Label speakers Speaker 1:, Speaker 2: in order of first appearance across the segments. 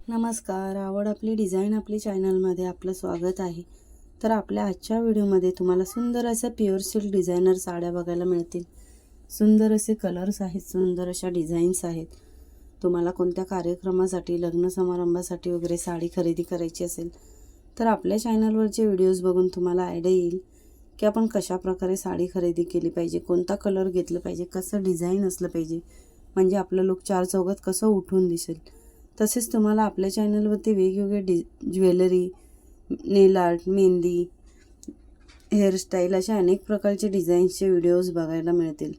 Speaker 1: नमस्कार. आवड आपली डिझाईन आपली चॅनलमध्ये आपलं स्वागत आहे. तर आपल्या आजच्या व्हिडिओमध्ये तुम्हाला सुंदर अशा प्युअर सिल्क डिझायनर साड्या बघायला मिळतील. सुंदर असे कलर्स आहेत, सुंदर अशा डिझाईन्स आहेत. तुम्हाला कोणत्या कार्यक्रमासाठी, लग्न समारंभासाठी वगैरे साडी खरेदी करायची असेल तर आपल्या चॅनलवरचे व्हिडिओज बघून तुम्हाला आयडिया येईल की आपण कशा प्रकारे साडी खरेदी केली पाहिजे, कोणता कलर घेतलं पाहिजे, कसं डिझाईन असलं पाहिजे, म्हणजे आपलं लुक चार चौघात कसं उठून दिसेल. तसेच तुम्हाला आपल्या चॅनलवरती वेगवेगळे ज्वेलरी, नेल आर्ट, मेहंदी, हेअरस्टाईल अशा अनेक प्रकारचे डिझाईन्सचे व्हिडिओज बघायला मिळतील.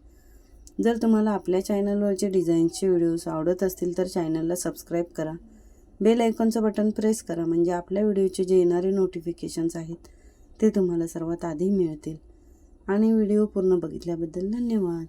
Speaker 1: जर तुम्हाला आपल्या चॅनलवरचे डिझाईन्सचे व्हिडिओज आवडत असतील तर चॅनलला सबस्क्राईब करा. बेल आयकॉनचं बटन प्रेस करा, म्हणजे आपल्या व्हिडिओचे जे येणारे नोटिफिकेशन्स आहेत ते तुम्हाला सर्वात आधी मिळतील. आणि व्हिडिओ पूर्ण बघितल्याबद्दल धन्यवाद.